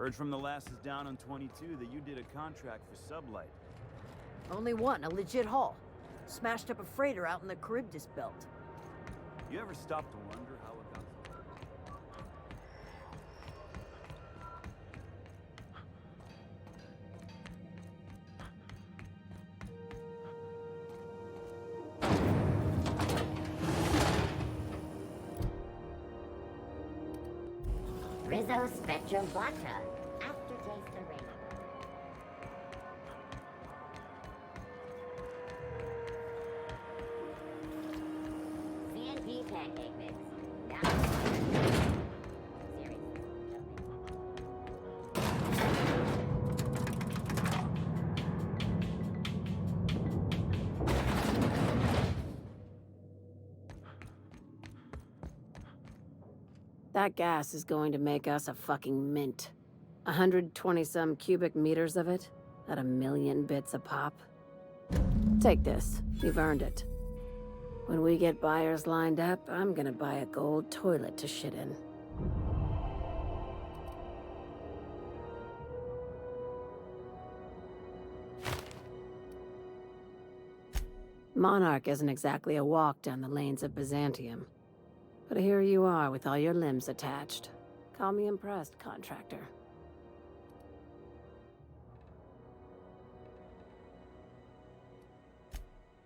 Heard from the lasses down on 22 that you did a contract for sublight. Only one, a legit haul. Smashed up a freighter out in the Charybdis belt. You ever stop to wonder how it got Rizzo Spectrum Vodka. Aftertaste of rain. CNP pancake mix. Now. Seriously. That gas is going to make us a fucking mint. 120-some cubic meters of it, at 1,000,000 bits a pop. Take this. You've earned it. When we get buyers lined up, I'm gonna buy a gold toilet to shit in. Monarch isn't exactly a walk down the lanes of Byzantium. But here you are with all your limbs attached. Call me impressed, contractor.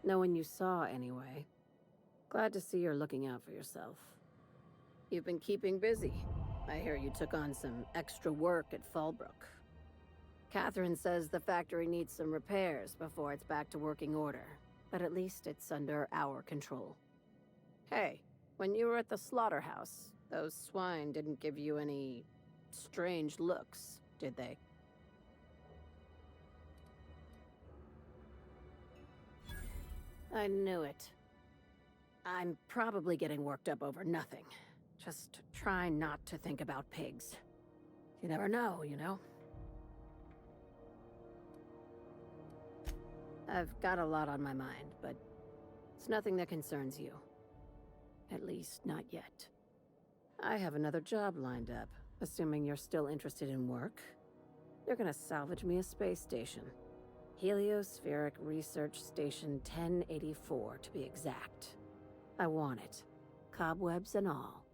No one you saw, anyway. Glad to see you're looking out for yourself. You've been keeping busy. I hear you took on some extra work at Fallbrook. Catherine says the factory needs some repairs before it's back to working order. But at least it's under our control. Hey, when you were at the slaughterhouse, those swine didn't give you any strange looks, did they? I knew it. I'm probably getting worked up over nothing. Just try not to think about pigs. You never know, you know? I've got a lot on my mind, but it's nothing that concerns you. At least, not yet. I have another job lined up, assuming you're still interested in work. They're gonna salvage me a space station. Heliospheric Research Station 1084, to be exact. I want it. Cobwebs and all.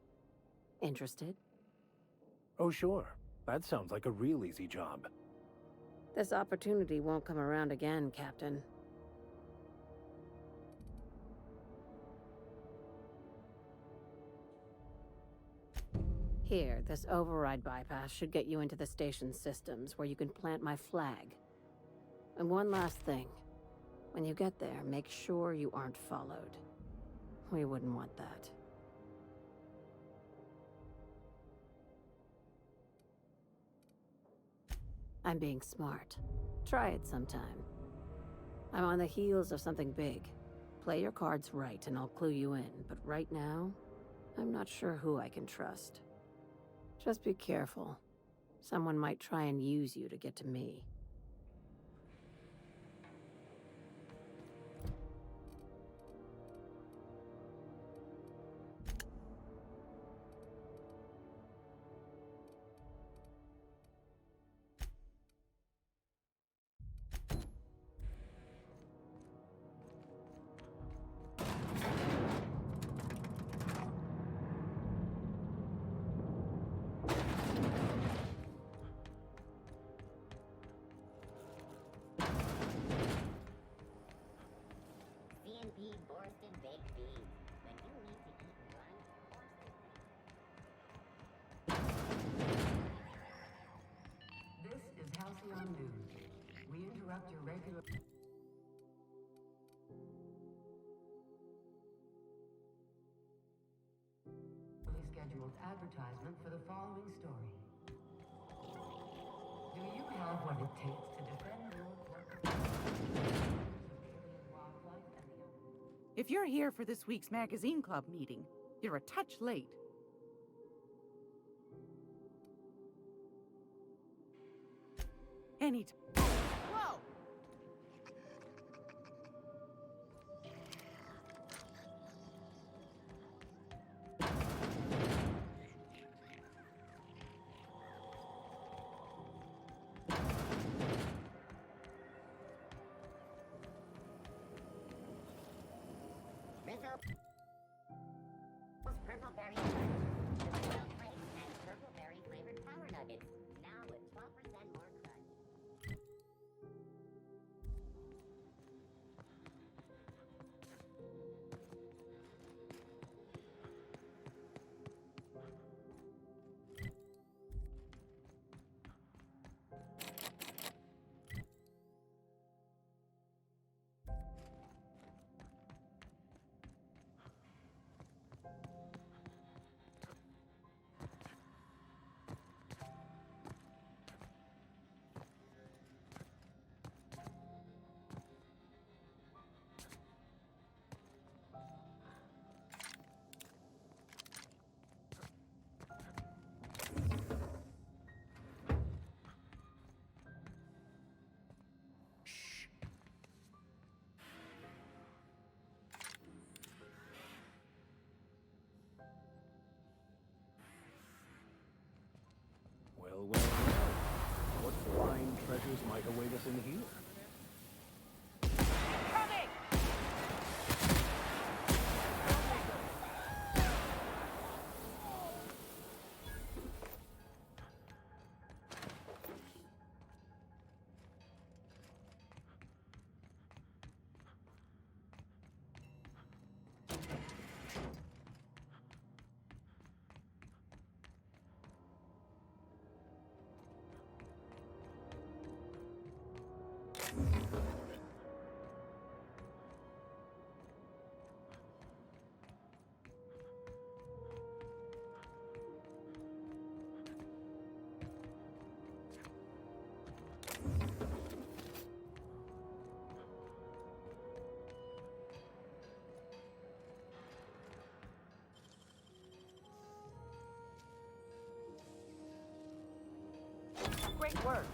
Interested? Oh, sure. That sounds like a real easy job. This opportunity won't come around again, Captain. Here, this override bypass should get you into the station's systems where you can plant my flag. And one last thing. When you get there, make sure you aren't followed. We wouldn't want that. I'm being smart. Try it sometime. I'm on the heels of something big. Play your cards right and I'll clue you in, but right now, I'm not sure who I can trust. Just be careful. Someone might try and use you to get to me. CNP Borston baked beans. When you need to eat lunch, This is Halcyon News. We interrupt your regularly scheduled advertisement for the following story. Do you have what it takes to defend your wildlife and the If you're here for this week's magazine club meeting, you're a touch late. Anytime. Whoa! Those purple berry Wild flakes and purple berry flavored power nuggets. Now with 12% more crunch. Well, well, well. What fine treasures might await us in here? Great work.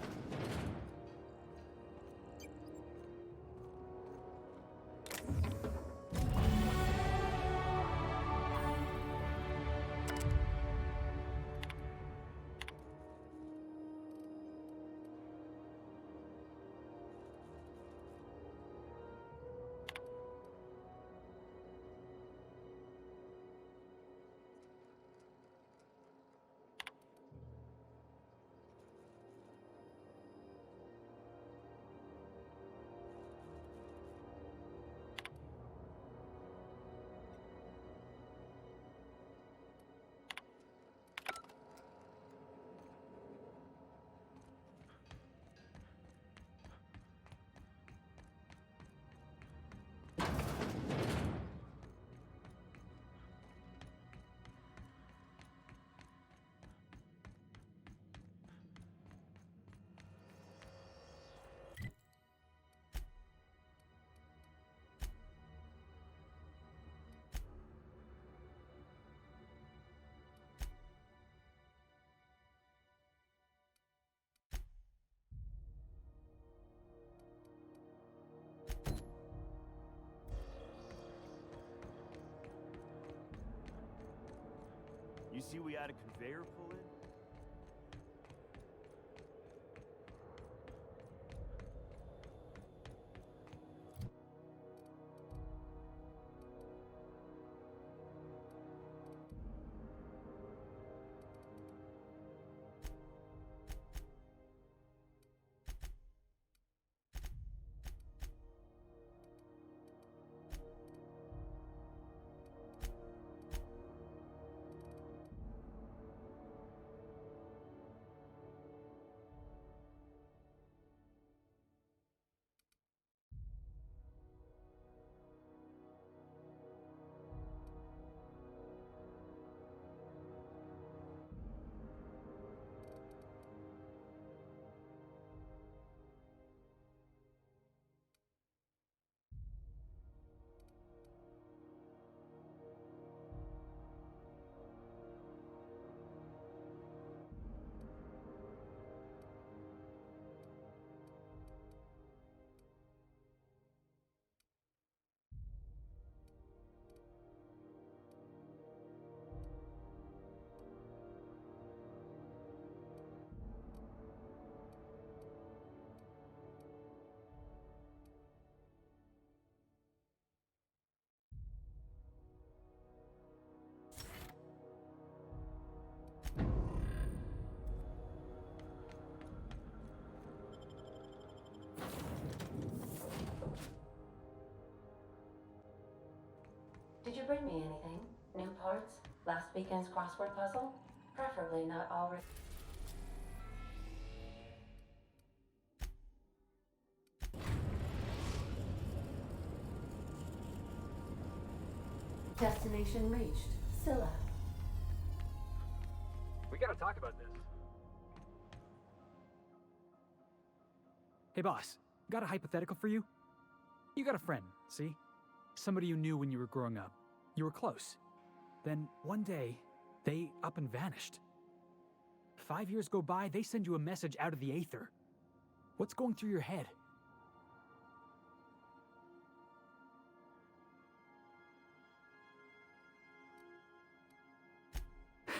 You see we had a conveyor pull in? Did you bring me anything? New parts? Last weekend's crossword puzzle? Preferably not already. Destination reached. Scylla. We gotta talk about this. Hey boss, got a hypothetical for you? You got a friend, see? Somebody you knew when you were growing up. You were close. Then one day, they up and vanished. 5 years go by, they send you a message out of the aether. What's going through your head?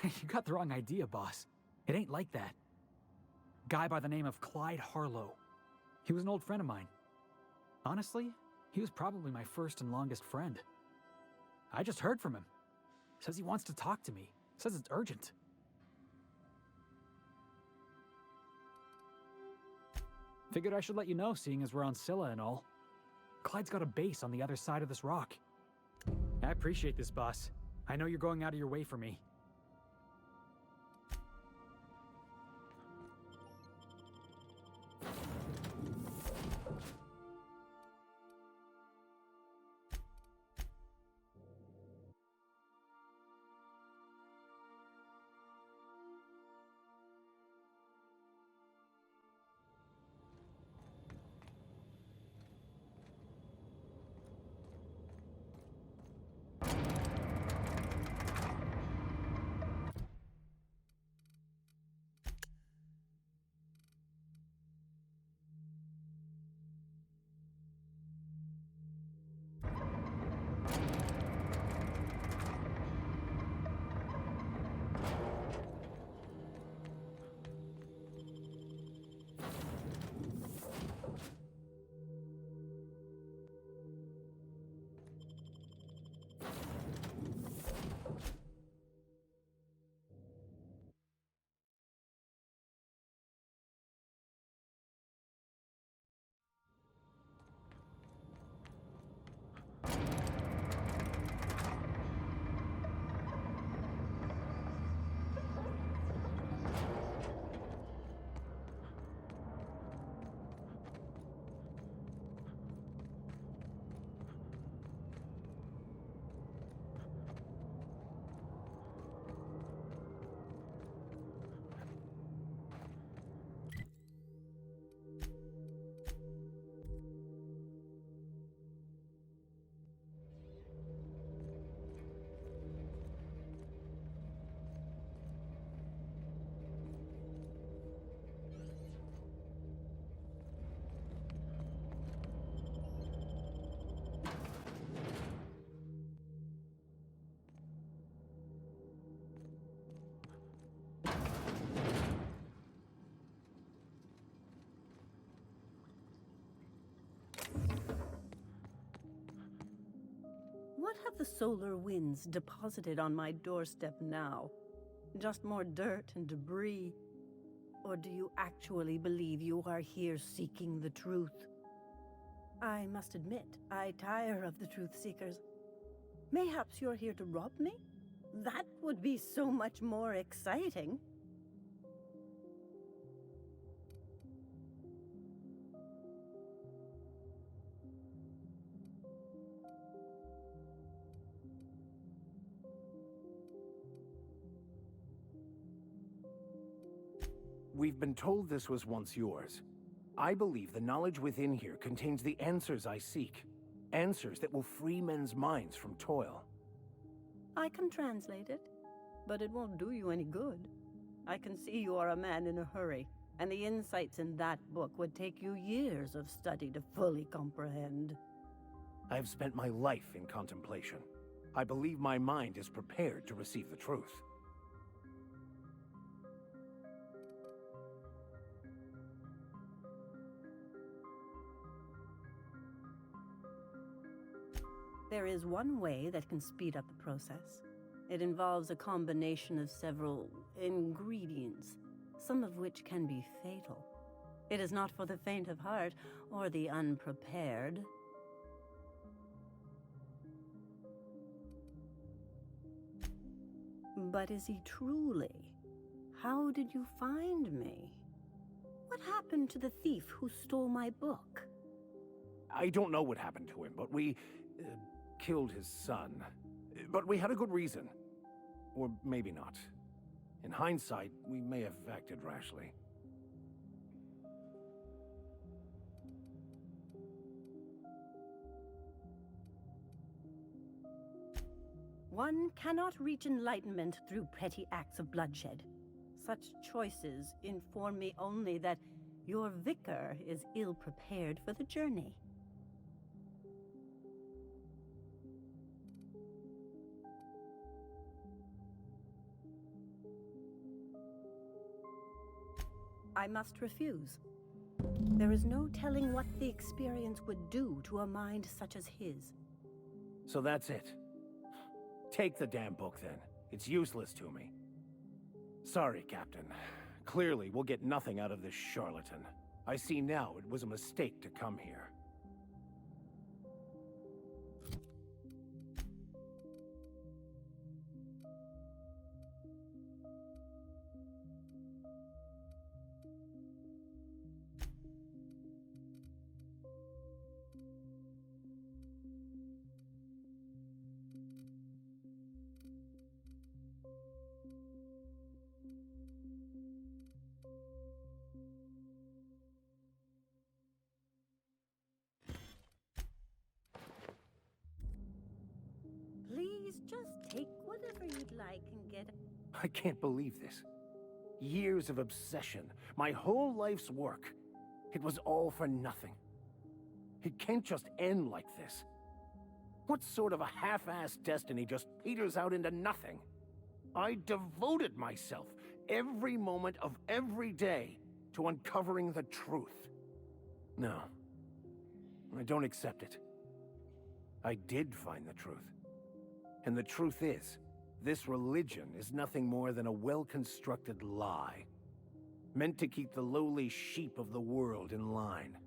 You got the wrong idea, boss. It ain't like that. Guy by the name of Clyde Harlow. He was an old friend of mine. Honestly, he was probably my first and longest friend. I just heard from him. Says he wants to talk to me. Says it's urgent. Figured I should let you know, seeing as we're on Scylla and all. Clyde's got a base on the other side of this rock. I appreciate this, boss. I know you're going out of your way for me. What have the solar winds deposited on my doorstep now? Just more dirt and debris? Or do you actually believe you are here seeking the truth? I must admit, I tire of the truth seekers. Mayhaps you're here to rob me? That would be so much more exciting. We've been told this was once yours. I believe the knowledge within here contains the answers I seek. Answers that will free men's minds from toil. I can translate it, but it won't do you any good. I can see you are a man in a hurry, and the insights in that book would take you years of study to fully comprehend. I have spent my life in contemplation. I believe my mind is prepared to receive the truth. There is one way that can speed up the process. It involves a combination of several ingredients, some of which can be fatal. It is not for the faint of heart or the unprepared. But is he truly? How did you find me? What happened to the thief who stole my book? I don't know what happened to him, but we killed his son. But we had a good reason. Or maybe not. In hindsight, we may have acted rashly. One cannot reach enlightenment through petty acts of bloodshed. Such choices inform me only that your vicar is ill-prepared for the journey. I must refuse. There is no telling what the experience would do to a mind such as his. So that's it. Take the damn book, then. It's useless to me. Sorry, Captain. Clearly, we'll get nothing out of this charlatan. I see now it was a mistake to come here. Please just take whatever you'd like and get... I can't believe this. Years of obsession, my whole life's work. It was all for nothing. It can't just end like this. What sort of a half-assed destiny just peters out into nothing? I devoted myself every moment of every day to uncovering the truth. No, I don't accept it. I did find the truth. And the truth is, this religion is nothing more than a well-constructed lie, meant to keep the lowly sheep of the world in line.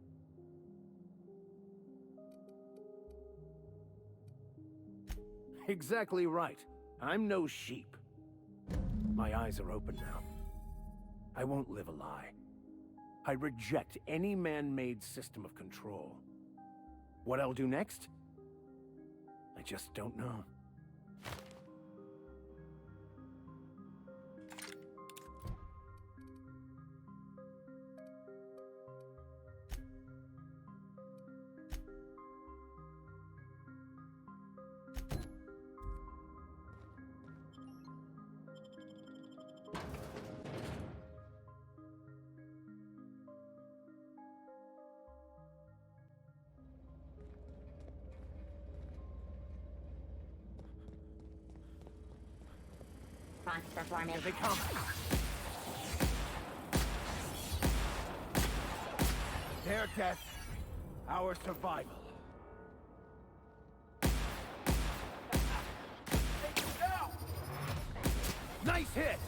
Exactly right. I'm no sheep. My eyes are open now. I won't live a lie. I reject any man-made system of control. What I'll do next? I just don't know. Launch performance. Here they come. Their death, our survival. Nice hit!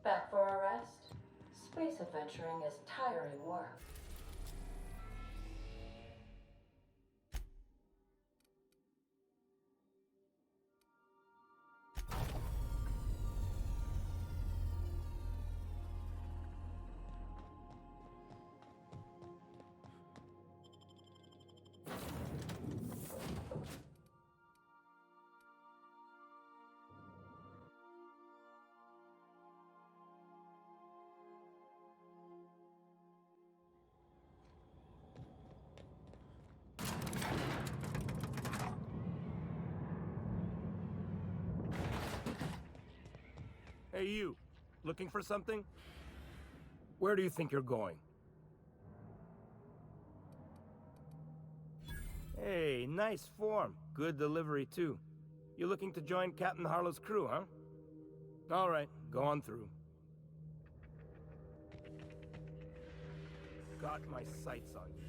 Back for a rest? Space adventuring is tiring work. Hey, you. Looking for something? Where do you think you're going? Hey, nice form. Good delivery, too. You looking to join Captain Harlow's crew, huh? All right, go on through. Got my sights on you.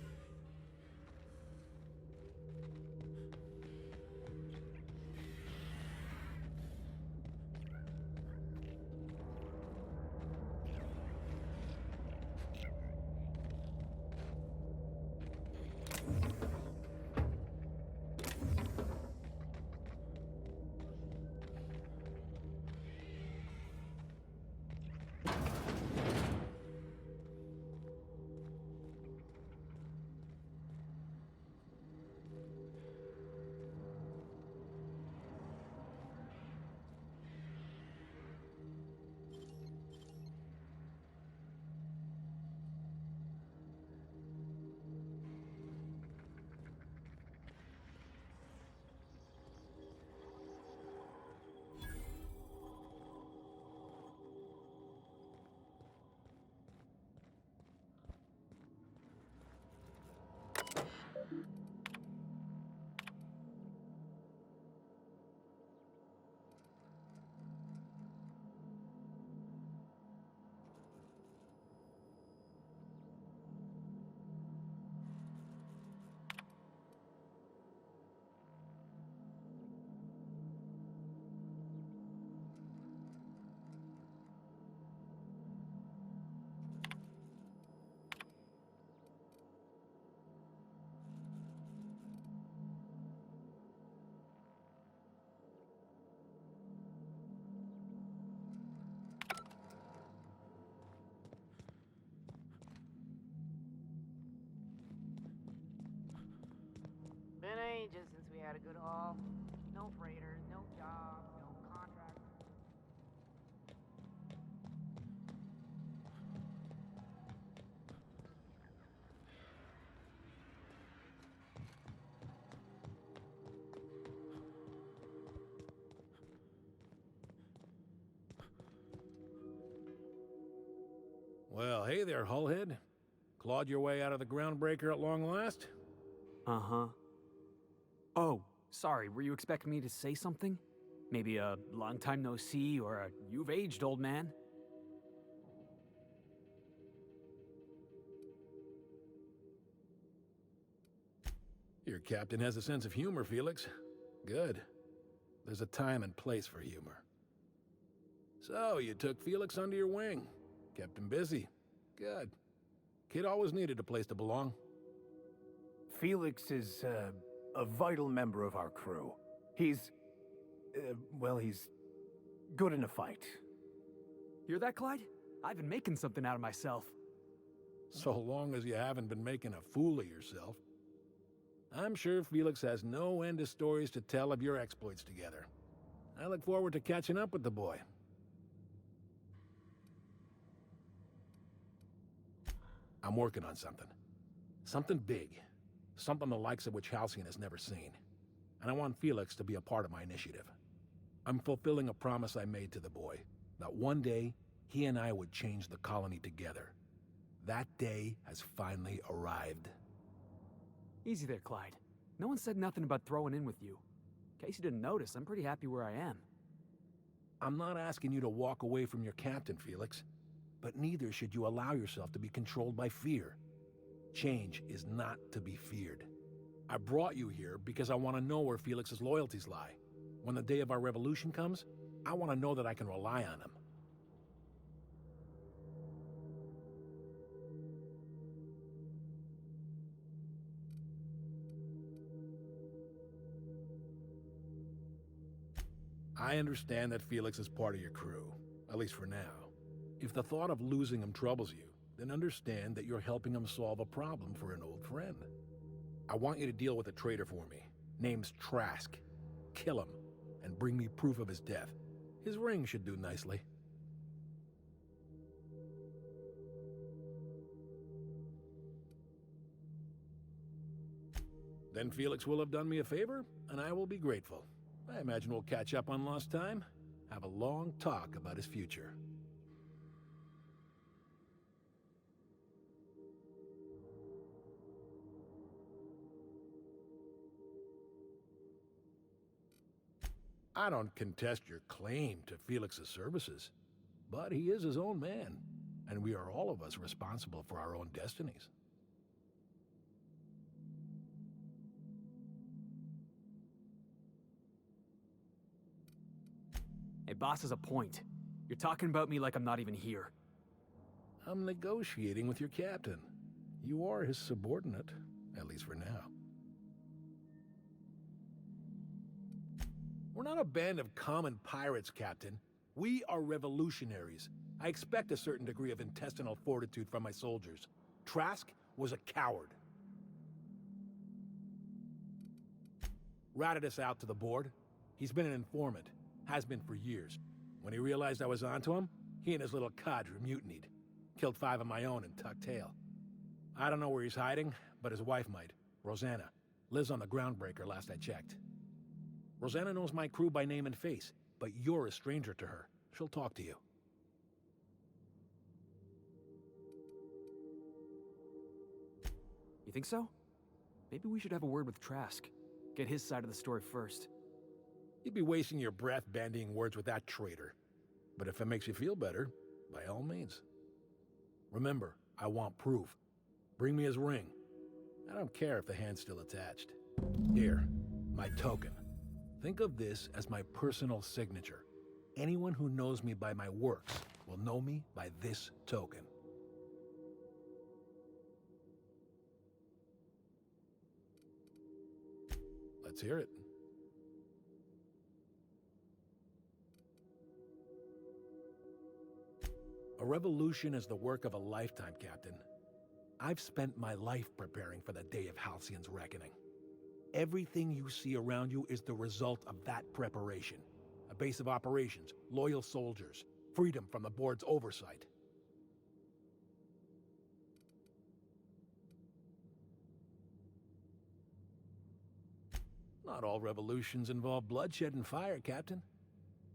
Been ages since we had a good haul. No freighters, no jobs, no contracts. Well, hey there, Hullhead. Clawed your way out of the groundbreaker at long last? Uh-huh. Oh, sorry, were you expecting me to say something? Maybe a long time no see or a you've aged, old man? Your captain has a sense of humor, Felix. Good. There's a time and place for humor. So, you took Felix under your wing. Kept him busy. Good. Kid always needed a place to belong. Felix is, a vital member of our crew. He's... well, he's good in a fight. Hear that, Clyde? I've been making something out of myself. So long as you haven't been making a fool of yourself. I'm sure Felix has no end of stories to tell of your exploits together. I look forward to catching up with the boy. I'm working on something. Something big. Something the likes of which Halcyon has never seen. And I want Felix to be a part of my initiative. I'm fulfilling a promise I made to the boy, that one day, he and I would change the colony together. That day has finally arrived. Easy there, Clyde. No one said nothing about throwing in with you. In case you didn't notice, I'm pretty happy where I am. I'm not asking you to walk away from your captain, Felix. But neither should you allow yourself to be controlled by fear. Change is not to be feared. I brought you here because I want to know where Felix's loyalties lie. When the day of our revolution comes, I want to know that I can rely on him. I understand that Felix is part of your crew, at least for now. If the thought of losing him troubles you, then understand that you're helping him solve a problem for an old friend. I want you to deal with a traitor for me. Name's Trask. Kill him, and bring me proof of his death. His ring should do nicely. Then Felix will have done me a favor, and I will be grateful. I imagine we'll catch up on lost time. have a long talk about his future. I don't contest your claim to Felix's services, but he is his own man, and we are all of us responsible for our own destinies. Hey, boss has a point. You're talking about me like I'm not even here. I'm negotiating with your captain. You are his subordinate, at least for now. We're not a band of common pirates, Captain. We are revolutionaries. I expect a certain degree of intestinal fortitude from my soldiers. Trask was a coward. Ratted us out to the board. He's been an informant. Has been for years. When he realized I was onto him, he and his little cadre mutinied. Killed 5 of my own and tucked tail. I don't know where he's hiding, but his wife might. Rosanna. Lives on the Groundbreaker last I checked. Rosanna knows my crew by name and face, but you're a stranger to her. She'll talk to you. You think so? Maybe we should have a word with Trask. Get his side of the story first. You'd be wasting your breath bandying words with that traitor. But if it makes you feel better, by all means. Remember, I want proof. Bring me his ring. I don't care if the hand's still attached. Here, my token. Think of this as my personal signature. Anyone who knows me by my works will know me by this token. Let's hear it. A revolution is the work of a lifetime, Captain. I've spent my life preparing for the day of Halcyon's reckoning. Everything you see around you is the result of that preparation. A base of operations, loyal soldiers, freedom from the board's oversight. Not all revolutions involve bloodshed and fire, Captain.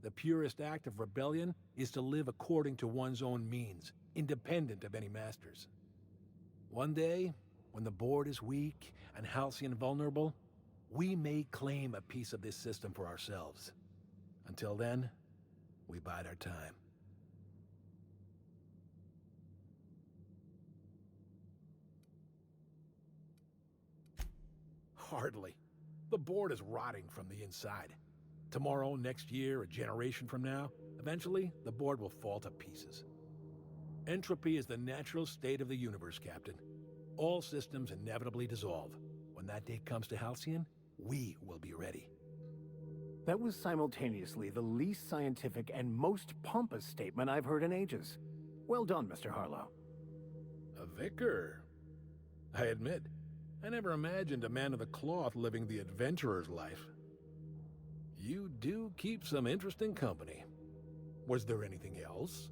The purest act of rebellion is to live according to one's own means, independent of any masters. One day, when the board is weak and Halcyon vulnerable, we may claim a piece of this system for ourselves. Until then, we bide our time. Hardly. The board is rotting from the inside. Tomorrow, next year, a generation from now, eventually, the board will fall to pieces. Entropy is the natural state of the universe, Captain. All systems inevitably dissolve. When that day comes to Halcyon, we will be ready. That was simultaneously the least scientific and most pompous statement I've heard in ages. Well done, Mr. Harlow. A vicar. I admit, I never imagined a man of the cloth living the adventurer's life. You do keep some interesting company. Was there anything else?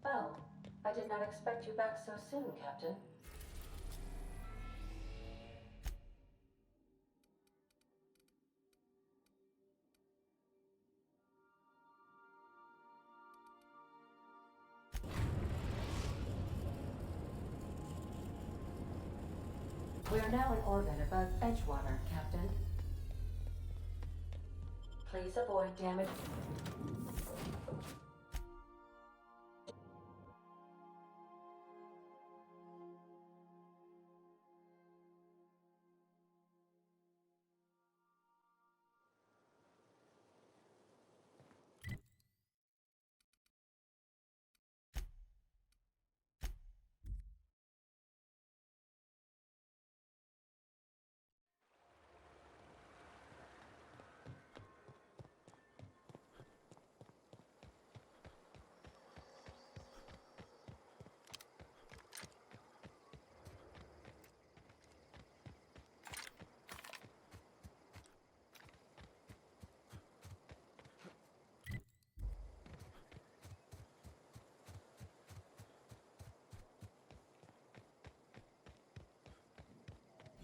Well, I did not expect you back so soon, Captain. We are now in orbit above Edgewater, Captain. Please avoid damage.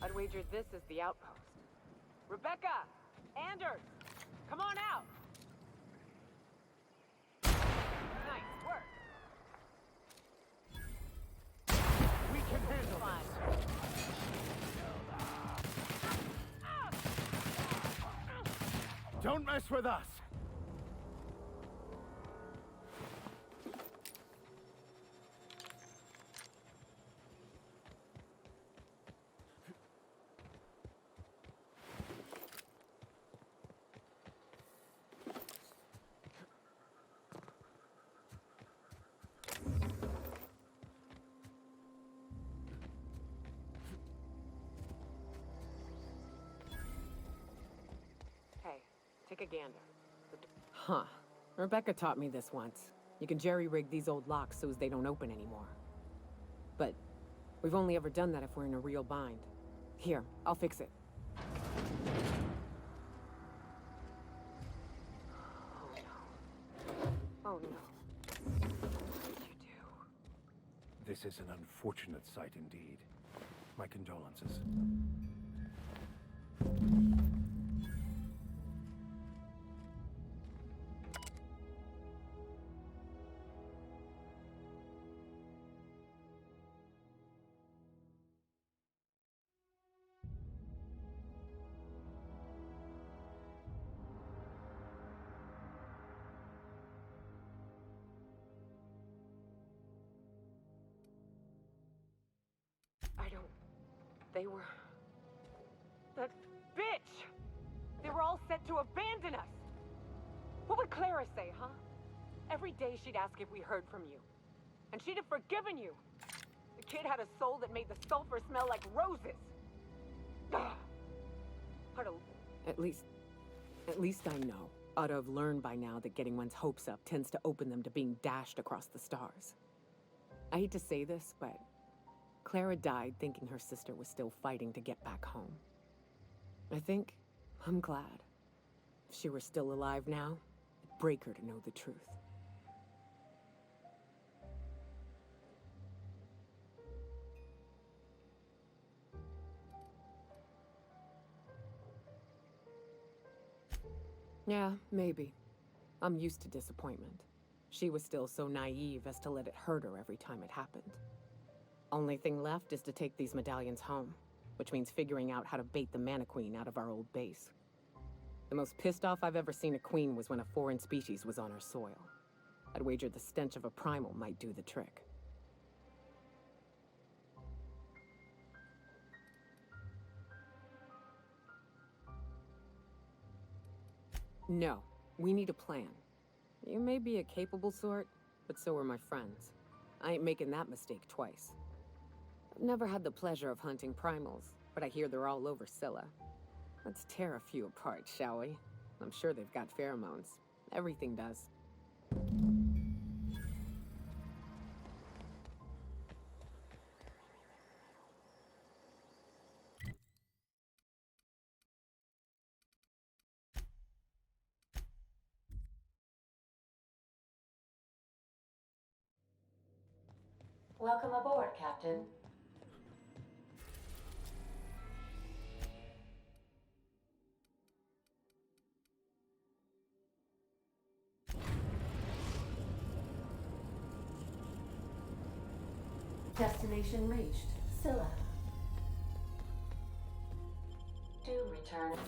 I'd wager this is the outpost. Rebecca! Anders! Come on out! Nice work. We can handle this. Don't mess with us! Hey, take a gander. Huh. Rebecca taught me this once. You can jerry-rig these old locks so as they don't open anymore. But we've only ever done that if we're in a real bind. Here, I'll fix it. Oh no. Oh no. What did you do? This is an unfortunate sight indeed. My condolences. They were... That bitch! They were all set to abandon us! What would Clara say, huh? Every day she'd ask if we heard from you. And she'd have forgiven you! The kid had a soul that made the sulfur smell like roses! Ugh. At least I know. Ought to have learned by now that getting one's hopes up tends to open them to being dashed across the stars. I hate to say this, but Clara died thinking her sister was still fighting to get back home. I think I'm glad. If she were still alive now, it'd break her to know the truth. Yeah, maybe. I'm used to disappointment. She was still so naive as to let it hurt her every time it happened. Only thing left is to take these medallions home, which means figuring out how to bait the Mana Queen out of our old base. The most pissed off I've ever seen a queen was when a foreign species was on her soil. I'd wager the stench of a primal might do the trick. No, we need a plan. You may be a capable sort, but so are my friends. I ain't making that mistake twice. I've never had the pleasure of hunting primals, but I hear they're all over Scylla. Let's tear a few apart, shall we? I'm sure they've got pheromones. Everything does. Welcome aboard, Captain. Destination reached. Scylla. To return.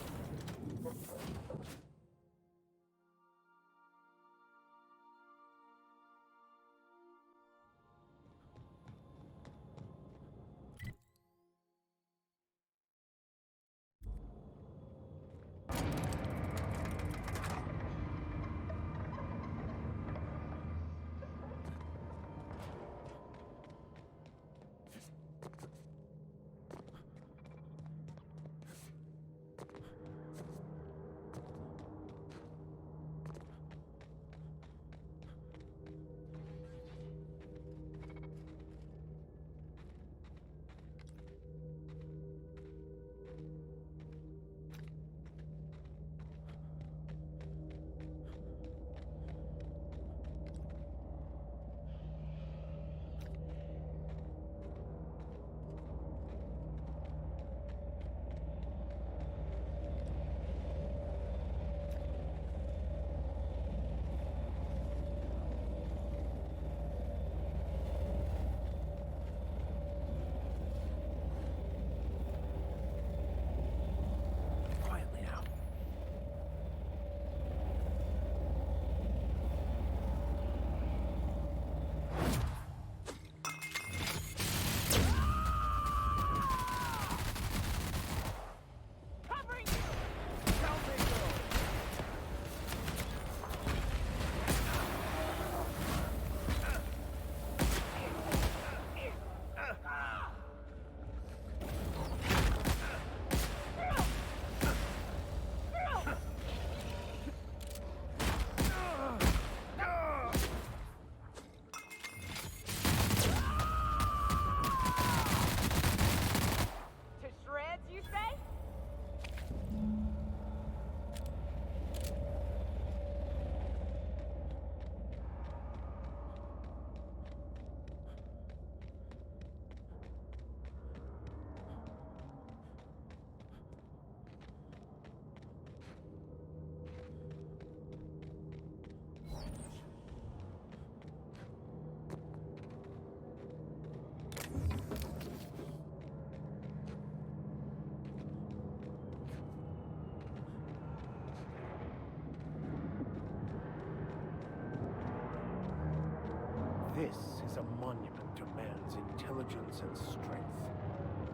is a monument to man's intelligence and strength.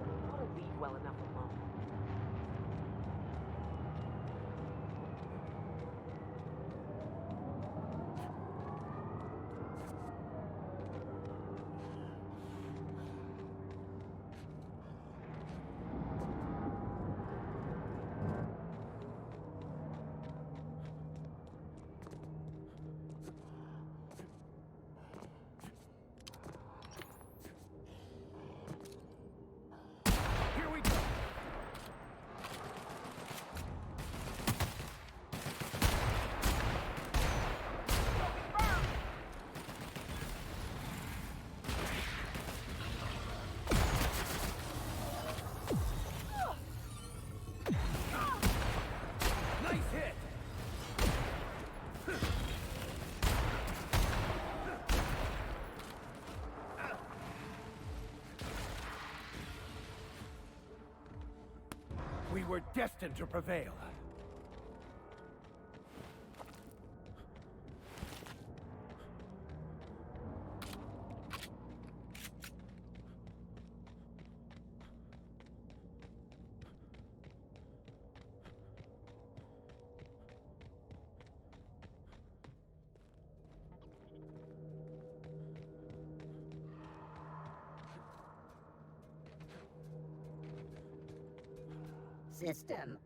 You ought to leave well enough alone. Here we go! Nice hit! We were destined to prevail. System.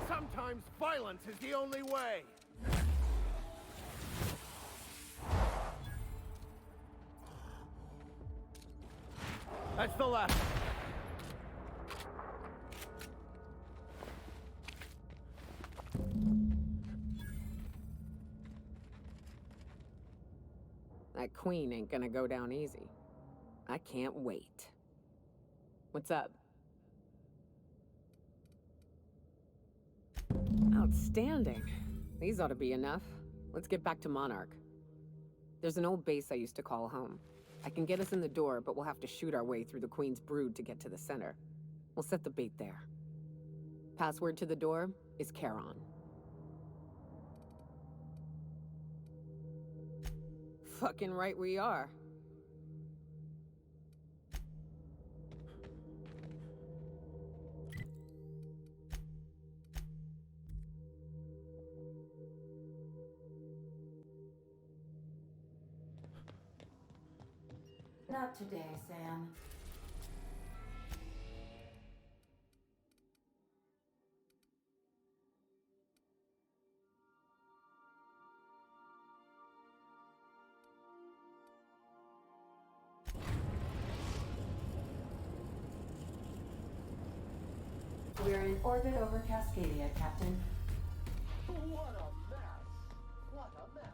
Sometimes violence is the only way. That's the last. That queen ain't gonna go down easy. I can't wait. What's up? Outstanding. These ought to be enough. Let's get back to Monarch. There's an old base I used to call home. I can get us in the door, but we'll have to shoot our way through the Queen's brood to get to the center. We'll set the bait there. Password to the door is Charon. Fucking right we are. Not today, Sam. We're in orbit over Cascadia, Captain. What a mess! What a mess!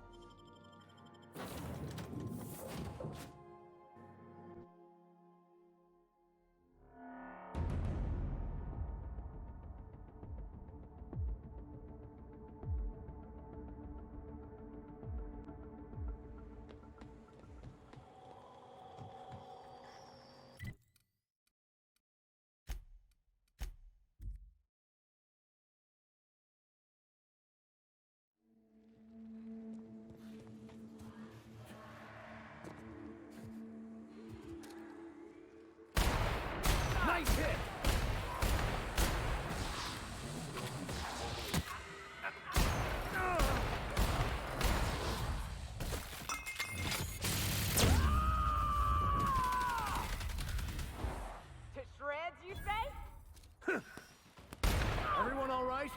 Nice hit! To shreds, you say? Everyone all right?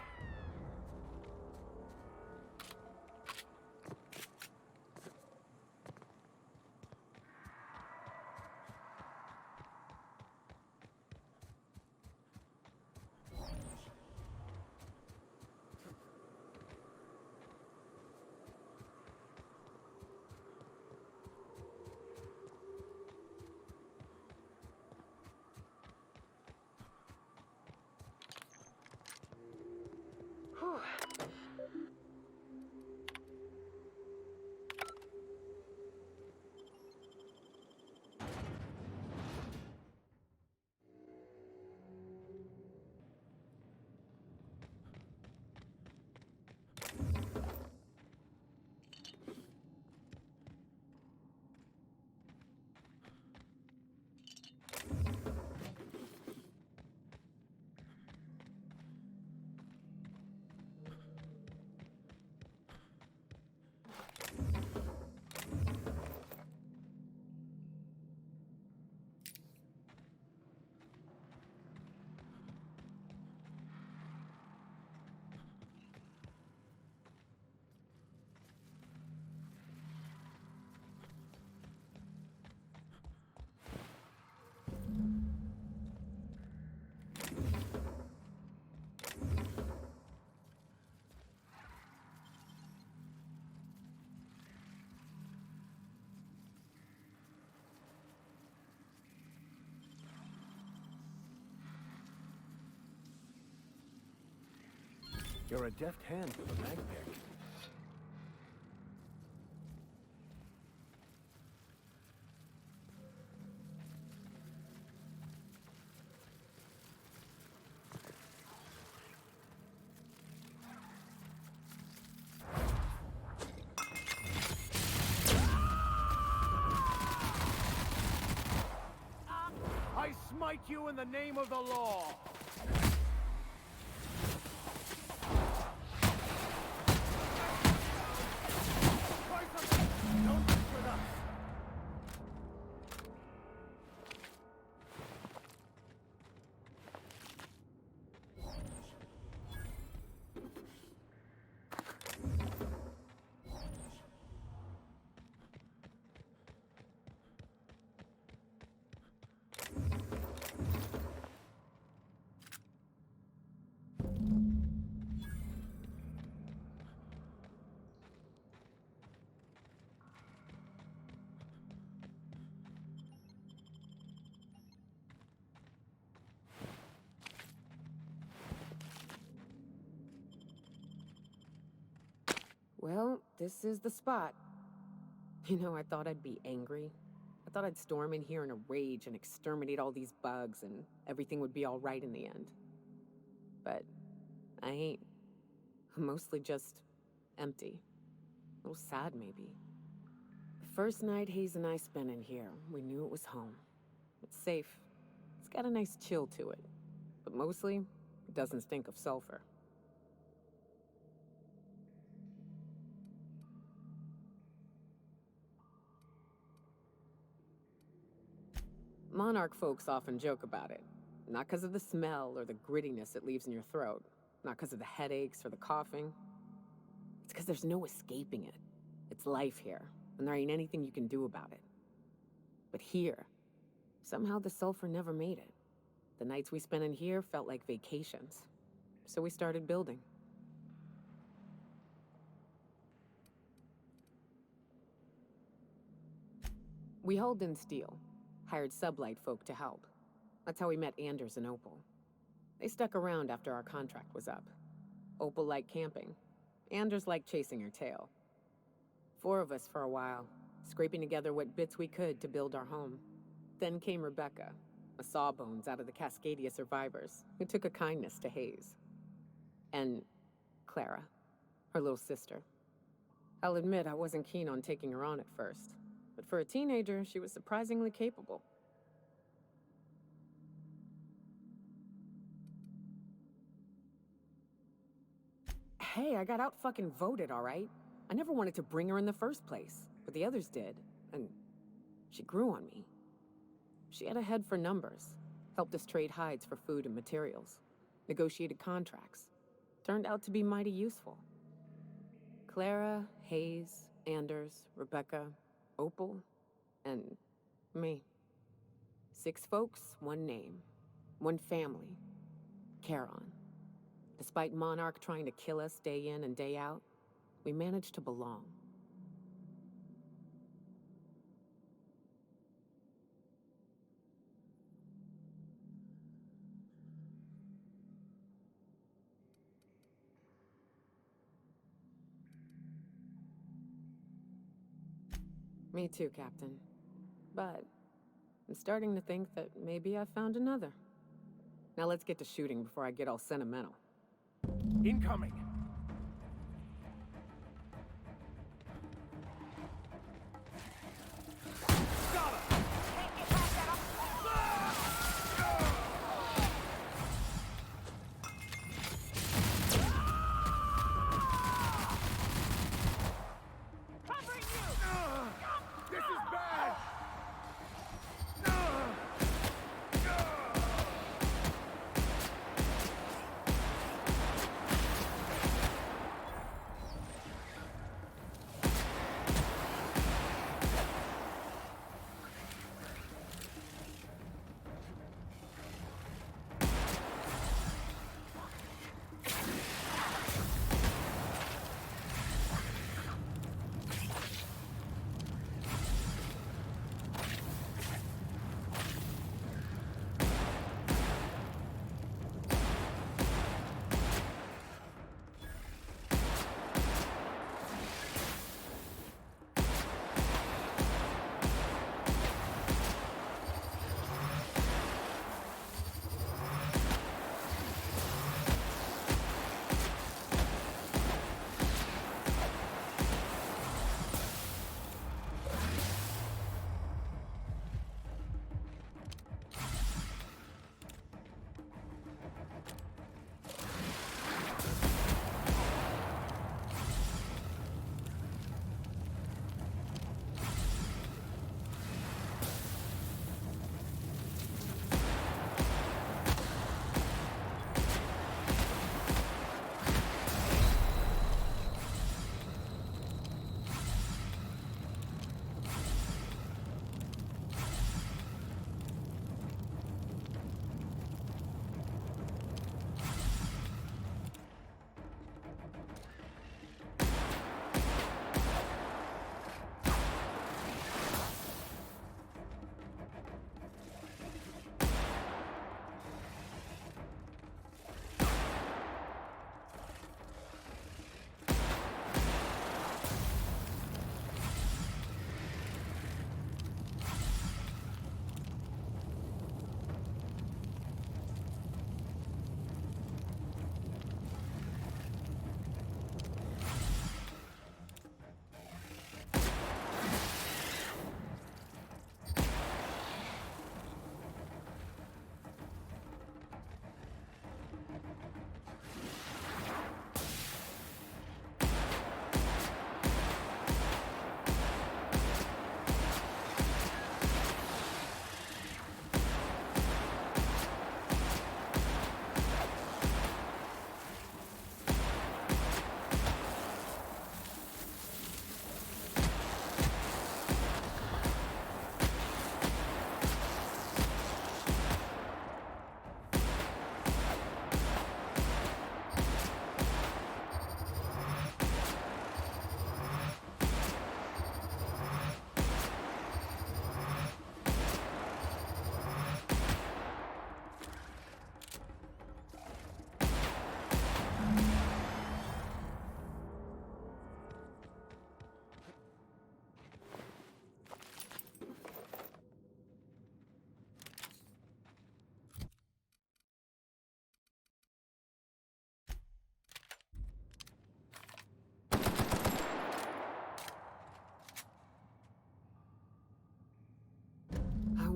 You're a deft hand with a mag pick. I smite you in the name of the law! Don't mess with us! Well, this is the spot. You know, I thought I'd be angry. I thought I'd storm in here in a rage and exterminate all these bugs and everything would be all right in the end. But I ain't. I'm mostly just empty. A little sad, maybe. The first night Hayes and I spent in here, we knew it was home. It's safe. It's got a nice chill to it. But mostly, it doesn't stink of sulfur. Monarch folks often joke about it. Not because of the smell or the grittiness it leaves in your throat. Not because of the headaches or the coughing. It's because there's no escaping it. It's life here, and there ain't anything you can do about it. But here, somehow the sulfur never made it. The nights we spent in here felt like vacations. So we started building. We hauled in steel, hired sublight folk to help. That's how we met Anders and Opal. They stuck around after our contract was up. Opal liked camping. Anders liked chasing her tail. 4 of us for a while, scraping together what bits we could to build our home. Then came Rebecca, a sawbones out of the Cascadia survivors, who took a kindness to Hayes. And Clara, her little sister. I'll admit I wasn't keen on taking her on at first, but for a teenager, she was surprisingly capable. Hey, I got out-fucking-voted, all right? I never wanted to bring her in the first place, but the others did, and she grew on me. She had a head for numbers, helped us trade hides for food and materials, negotiated contracts. Turned out to be mighty useful. Clara, Hayes, Anders, Rebecca, Opal, and me. 6 folks, 1 name, 1 family. Charon. Despite Monarch trying to kill us day in and day out, we managed to belong. Me too, Captain. But I'm starting to think that maybe I found another. Now let's get to shooting before I get all sentimental. Incoming!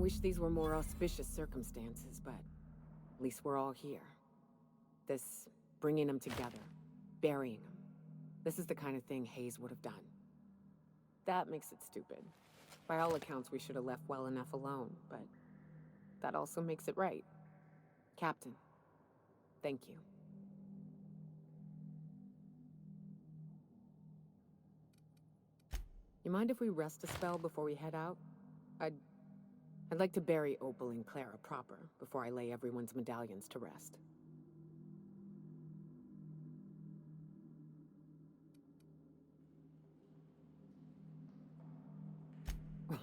wish these were more auspicious circumstances, but at least we're all here. This bringing them together, burying them. This is the kind of thing Hayes would have done. That makes it stupid. By all accounts, we should have left well enough alone, but that also makes it right. Captain, thank you. You mind if we rest a spell before we head out? I'd like to bury Opal and Clara proper before I lay everyone's medallions to rest.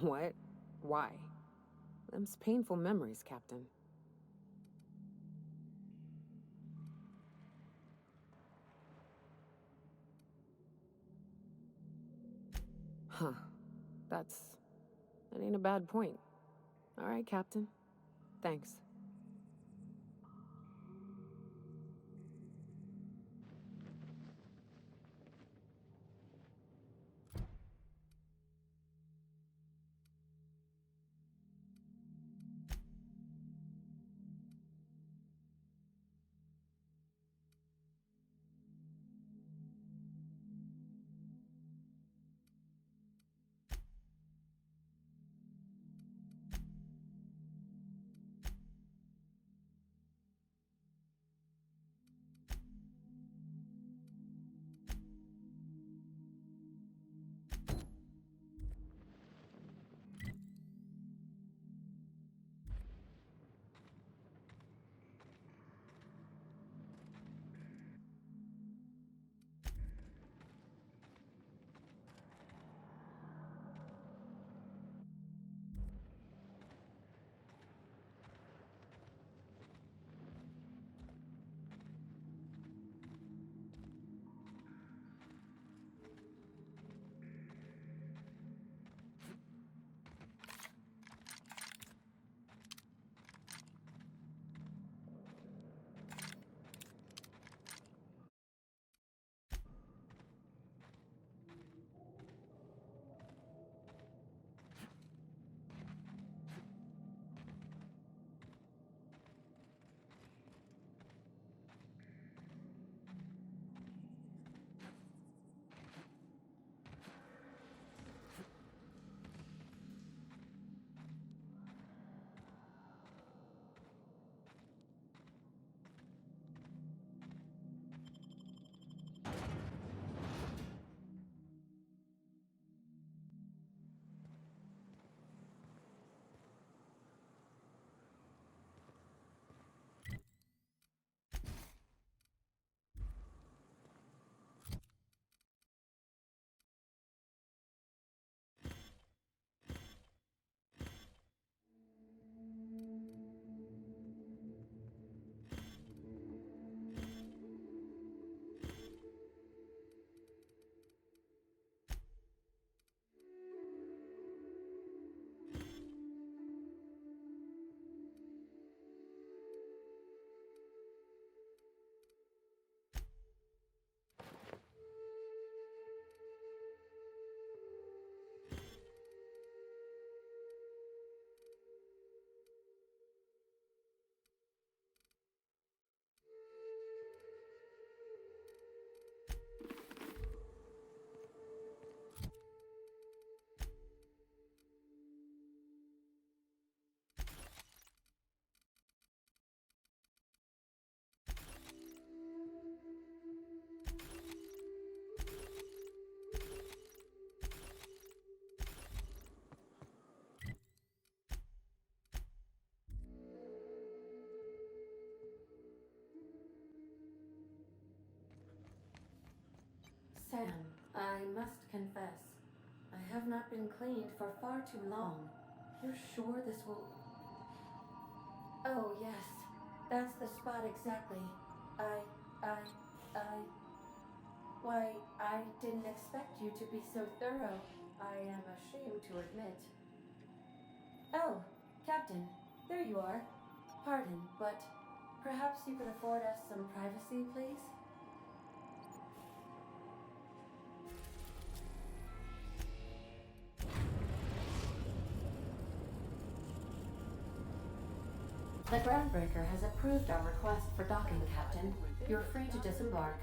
What? Why? Them's painful memories, Captain. Huh. That ain't a bad point. All right, Captain. Thanks. Sam, I must confess, I have not been cleaned for far too long. You're sure this will... Oh, yes. That's the spot exactly. Why, I didn't expect you to be so thorough. I am ashamed to admit. Oh, Captain, there you are. Pardon, but perhaps you could afford us some privacy, please? The groundbreaker has approved our request for docking, Captain. You're free to disembark.